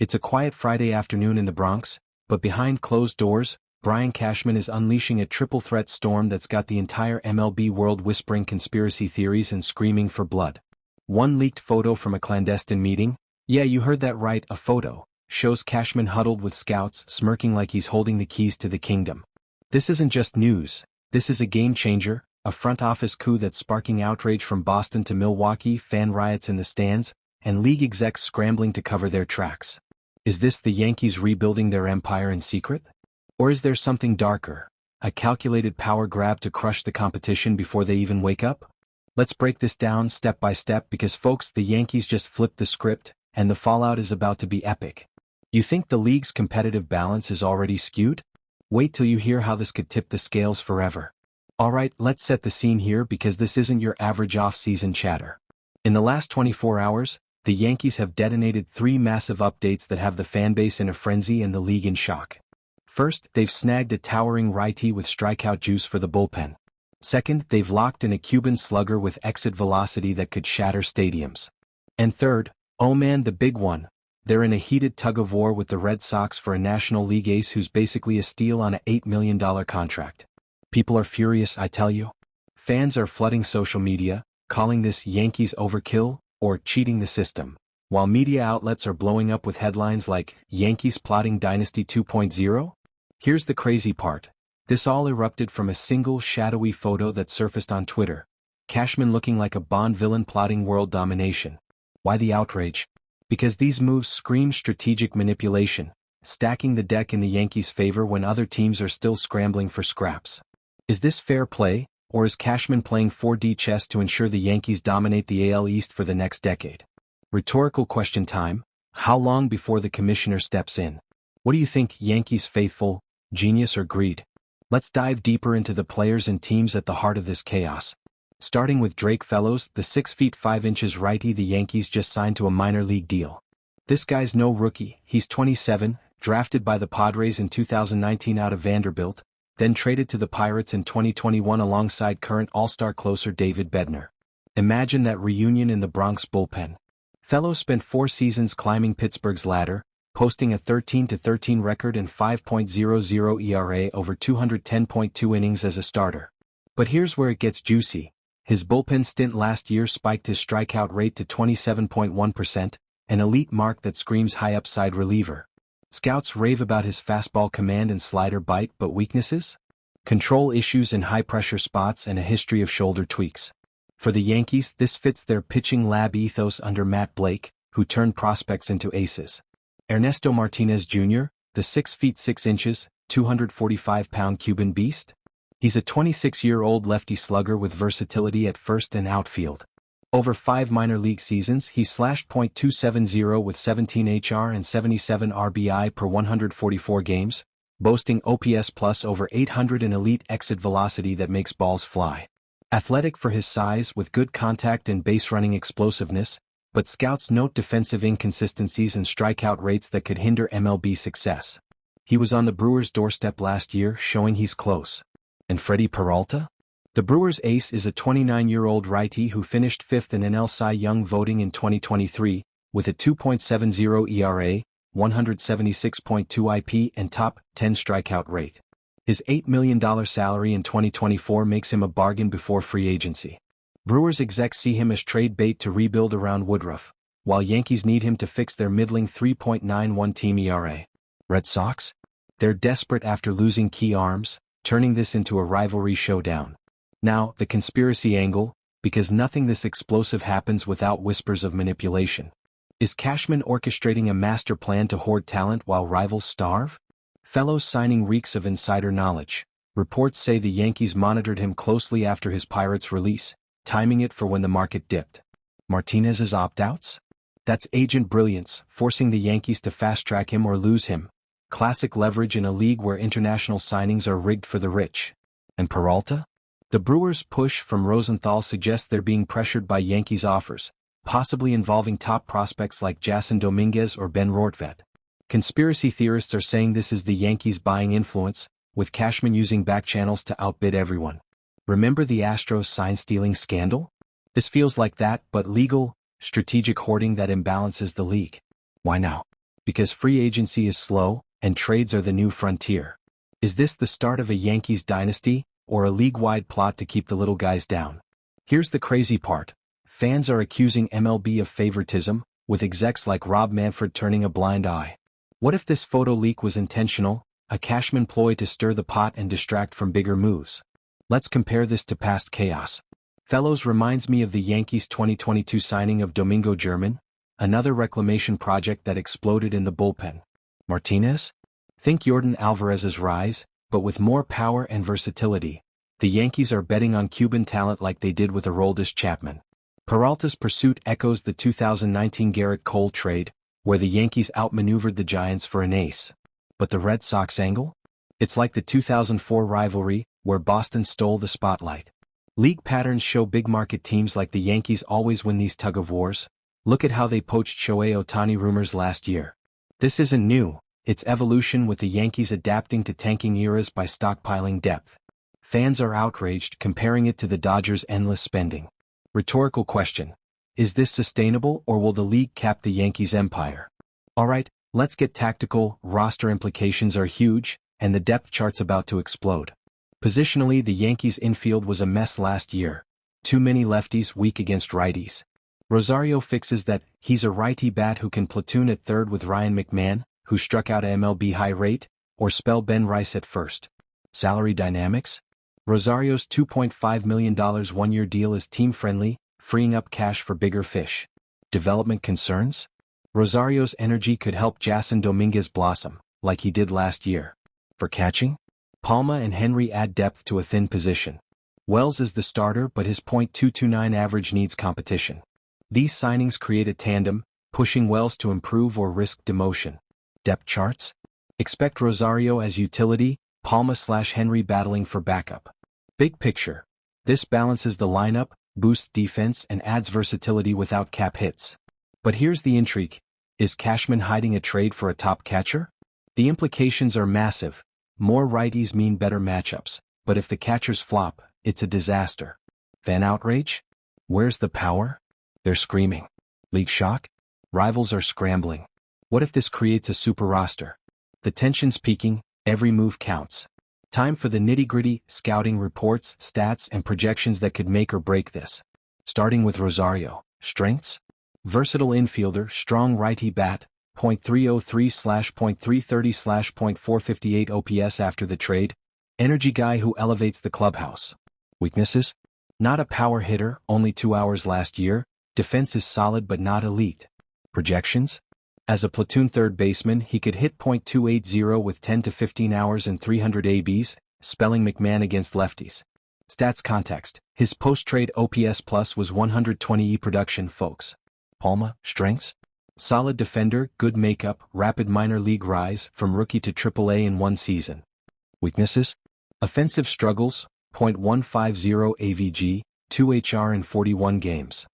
It's a quiet Friday afternoon in the Bronx, but behind closed doors, Brian Cashman is unleashing a triple-threat storm that's got the entire MLB world whispering conspiracy theories and screaming for blood. One leaked photo from a clandestine meeting, yeah, you heard that right, a photo, shows Cashman huddled with scouts, smirking like he's holding the keys to the kingdom. This isn't just news, this is a game-changer, a front office coup that's sparking outrage from Boston to Milwaukee, fan riots in the stands, and league execs scrambling to cover their tracks. Is this the Yankees rebuilding their empire in secret? Or is there something darker, a calculated power grab to crush the competition before they even wake up? Let's break this down step by step because folks, the Yankees just flipped the script, and the fallout is about to be epic. You think the league's competitive balance is already skewed? Wait till you hear how this could tip the scales forever. Alright, let's set the scene here because this isn't your average off-season chatter. In the last 24 hours, the Yankees have detonated 3 massive updates that have the fanbase in a frenzy and the league in shock. First, they've snagged a towering righty with strikeout juice for the bullpen. Second, they've locked in a Cuban slugger with exit velocity that could shatter stadiums. And third, oh man, the big one, they're in a heated tug-of-war with the Red Sox for a National League ace who's basically a steal on an $8 million contract. People are furious, I tell you. Fans are flooding social media, calling this Yankees overkill, or cheating the system, while media outlets are blowing up with headlines like, Yankees plotting Dynasty 2.0? Here's the crazy part. This all erupted from a single shadowy photo that surfaced on Twitter. Cashman looking like a Bond villain plotting world domination. Why the outrage? Because these moves scream strategic manipulation, stacking the deck in the Yankees' favor when other teams are still scrambling for scraps. Is this fair play, or is Cashman playing 4D chess to ensure the Yankees dominate the AL East for the next decade? Rhetorical question time, how long before the commissioner steps in? What do you think, Yankees faithful, genius or greed? Let's dive deeper into the players and teams at the heart of this chaos. Starting with Drake Fellows, the 6 feet 5 inches righty the Yankees just signed to a minor league deal. This guy's no rookie, he's 27, drafted by the Padres in 2019 out of Vanderbilt, then traded to the Pirates in 2021 alongside current All-Star closer David Bednar. Imagine that reunion in the Bronx bullpen. Fellows spent 4 seasons climbing Pittsburgh's ladder, posting a 13-13 record and 5.00 ERA over 210.2 innings as a starter. But here's where it gets juicy. His bullpen stint last year spiked his strikeout rate to 27.1%, an elite mark that screams high-upside reliever. Scouts rave about his fastball command and slider bite, but weaknesses? Control issues in high-pressure spots and a history of shoulder tweaks. For the Yankees, this fits their pitching lab ethos under Matt Blake, who turned prospects into aces. Ernesto Martinez Jr., the 6 feet 6 inches, 245-pound Cuban beast? He's a 26-year-old lefty slugger with versatility at first and outfield. Over 5 minor league seasons, he slashed .270 with 17 HR and 77 RBI per 144 games, boasting OPS plus over 800 and elite exit velocity that makes balls fly. Athletic for his size with good contact and base-running explosiveness, but scouts note defensive inconsistencies and strikeout rates that could hinder MLB success. He was on the Brewers' doorstep last year, showing he's close. And Freddy Peralta? The Brewers' ace is a 29-year-old righty who finished 5th in NL Cy Young voting in 2023, with a 2.70 ERA, 176.2 IP and top 10 strikeout rate. His $8 million salary in 2024 makes him a bargain before free agency. Brewers execs see him as trade bait to rebuild around Woodruff, while Yankees need him to fix their middling 3.91 team ERA. Red Sox? They're desperate after losing key arms, turning this into a rivalry showdown. Now, the conspiracy angle, because nothing this explosive happens without whispers of manipulation. Is Cashman orchestrating a master plan to hoard talent while rivals starve? Fellows signing reeks of insider knowledge. Reports say the Yankees monitored him closely after his Pirates release, timing it for when the market dipped. Martinez's opt-outs? That's agent brilliance, forcing the Yankees to fast-track him or lose him. Classic leverage in a league where international signings are rigged for the rich. And Peralta? The Brewers' push from Rosenthal suggests they're being pressured by Yankees offers, possibly involving top prospects like Jason Dominguez or Ben Rortvedt. Conspiracy theorists are saying this is the Yankees buying influence, with Cashman using back channels to outbid everyone. Remember the Astros sign-stealing scandal? This feels like that, but legal, strategic hoarding that imbalances the league. Why now? Because free agency is slow, and trades are the new frontier. Is this the start of a Yankees dynasty, or a league-wide plot to keep the little guys down? Here's the crazy part. Fans are accusing MLB of favoritism, with execs like Rob Manfred turning a blind eye. What if this photo leak was intentional, a Cashman ploy to stir the pot and distract from bigger moves? Let's compare this to past chaos. Fellows reminds me of the Yankees' 2022 signing of Domingo German, another reclamation project that exploded in the bullpen. Martinez? Think Yordan Alvarez's rise, but with more power and versatility. The Yankees are betting on Cuban talent like they did with Aroldis Chapman. Peralta's pursuit echoes the 2019 Garrett Cole trade, where the Yankees outmaneuvered the Giants for an ace. But the Red Sox angle? It's like the 2004 rivalry, where Boston stole the spotlight. League patterns show big-market teams like the Yankees always win these tug-of-wars. Look at how they poached Shohei Ohtani rumors last year. This isn't new, it's evolution, with the Yankees adapting to tanking eras by stockpiling depth. Fans are outraged, comparing it to the Dodgers' endless spending. Rhetorical question. Is this sustainable, or will the league cap the Yankees' empire? Alright, let's get tactical. Roster implications are huge, and the depth chart's about to explode. Positionally, the Yankees' infield was a mess last year. Too many lefties, weak against righties. Rosario fixes that. He's a righty bat who can platoon at third with Ryan McMahon, who struck out a MLB high rate, or spell Ben Rice at first. Salary dynamics? Rosario's $2.5 million one-year deal is team-friendly, freeing up cash for bigger fish. Development concerns? Rosario's energy could help Jason Dominguez blossom, like he did last year. For catching? Palma and Henry add depth to a thin position. Wells is the starter, but his .229 average needs competition. These signings create a tandem, pushing Wells to improve or risk demotion. Depth charts? Expect Rosario as utility, Palma/Henry battling for backup. Big picture. This balances the lineup, boosts defense, and adds versatility without cap hits. But here's the intrigue. Is Cashman hiding a trade for a top catcher? The implications are massive. More righties mean better matchups, but if the catchers flop, it's a disaster. Fan outrage? Where's the power? They're screaming. League shock? Rivals are scrambling. What if this creates a super roster? The tension's peaking, every move counts. Time for the nitty-gritty, scouting reports, stats, and projections that could make or break this. Starting with Rosario. Strengths? Versatile infielder, strong righty bat, .303/.330/.458 OPS after the trade. Energy guy who elevates the clubhouse. Weaknesses? Not a power hitter, only 2 hours last year. Defense is solid but not elite. Projections? As a platoon third baseman, he could hit .280 with 10 to 15 hours and 300 ABs, spelling McMahon against lefties. Stats context. His post-trade OPS plus was 120 production, folks. Palma, strengths? Solid defender, good makeup, rapid minor league rise, from rookie to AAA in one season. Weaknesses? Offensive struggles, .150 AVG, 2 HR in 41 games.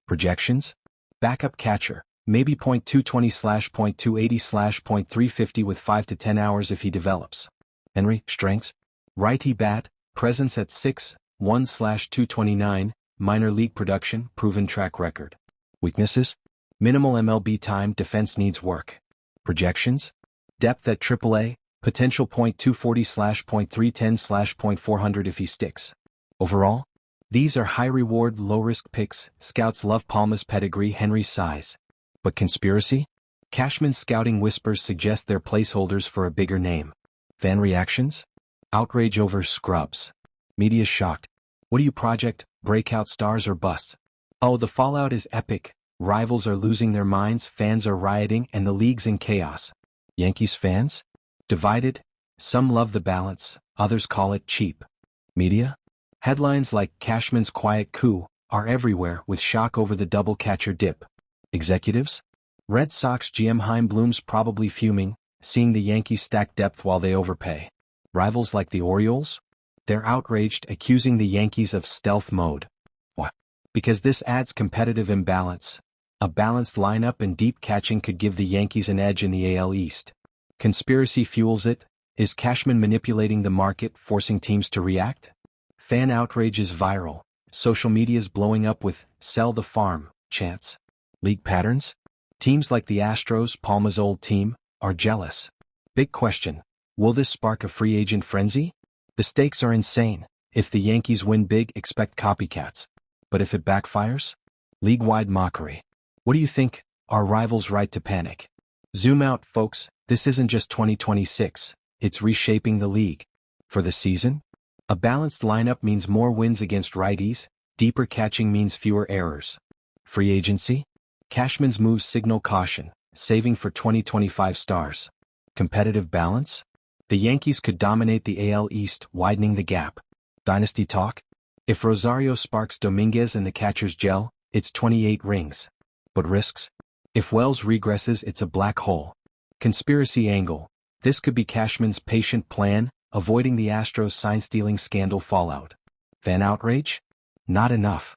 Projections? Backup catcher, maybe .220/.280/.350 with 5 to 10 hours if he develops. Henry, strengths? Righty bat, presence at 6'1/229, minor league production, proven track record. Weaknesses? Minimal MLB time, defense needs work. Projections? Depth at AAA, potential .240/.310/.400 if he sticks. Overall? These are high-reward, low-risk picks. Scouts love Palma's pedigree, Henry's size. But conspiracy? Cashman's scouting whispers suggest they're placeholders for a bigger name. Fan reactions? Outrage over scrubs. Media shocked. What do you project, breakout stars or busts? Oh, the fallout is epic. Rivals are losing their minds, fans are rioting, and the league's in chaos. Yankees fans? Divided. Some love the balance, others call it cheap. Media? Headlines like Cashman's quiet coup are everywhere, with shock over the double catcher dip. Executives? Red Sox GM Chaim Bloom's probably fuming, seeing the Yankees stack depth while they overpay. Rivals like the Orioles? They're outraged, accusing the Yankees of stealth mode. What? Because this adds competitive imbalance. A balanced lineup and deep catching could give the Yankees an edge in the AL East. Conspiracy fuels it. Is Cashman manipulating the market, forcing teams to react? Fan outrage is viral. Social media's blowing up with "sell the farm" chants. League patterns? Teams like the Astros, Palma's old team, are jealous. Big question. Will this spark a free agent frenzy? The stakes are insane. If the Yankees win big, expect copycats. But if it backfires? League-wide mockery. What do you think? Are rivals right to panic? Zoom out, folks. This isn't just 2026. It's reshaping the league. For the season? A balanced lineup means more wins against righties. Deeper catching means fewer errors. Free agency? Cashman's moves signal caution, saving for 2025 stars. Competitive balance? The Yankees could dominate the AL East, widening the gap. Dynasty talk? If Rosario sparks Dominguez and the catchers gel, it's 28 rings. But risks? If Wells regresses, it's a black hole. Conspiracy angle. This could be Cashman's patient plan, avoiding the Astros sign-stealing scandal fallout. Fan outrage? Not enough.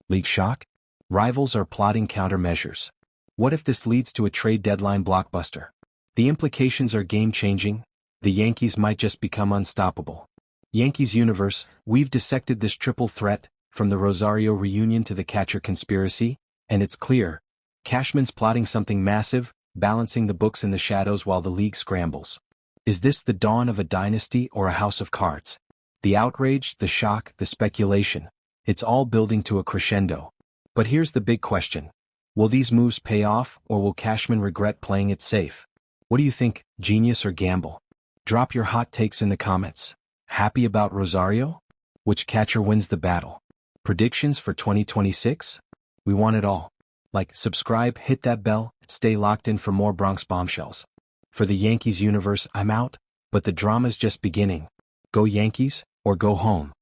League shock? Rivals are plotting countermeasures. What if this leads to a trade deadline blockbuster? The implications are game-changing. The Yankees might just become unstoppable. Yankees universe, we've dissected this triple threat, from the Rosario reunion to the catcher conspiracy, and it's clear. Cashman's plotting something massive, balancing the books in the shadows while the league scrambles. Is this the dawn of a dynasty or a house of cards? The outrage, the shock, the speculation. It's all building to a crescendo. But here's the big question. Will these moves pay off, or will Cashman regret playing it safe? What do you think, genius or gamble? Drop your hot takes in the comments. Happy about Rosario? Which catcher wins the battle? Predictions for 2026? We want it all. Like, subscribe, hit that bell, stay locked in for more Bronx bombshells. For the Yankees universe, I'm out, but the drama's just beginning. Go Yankees, or go home.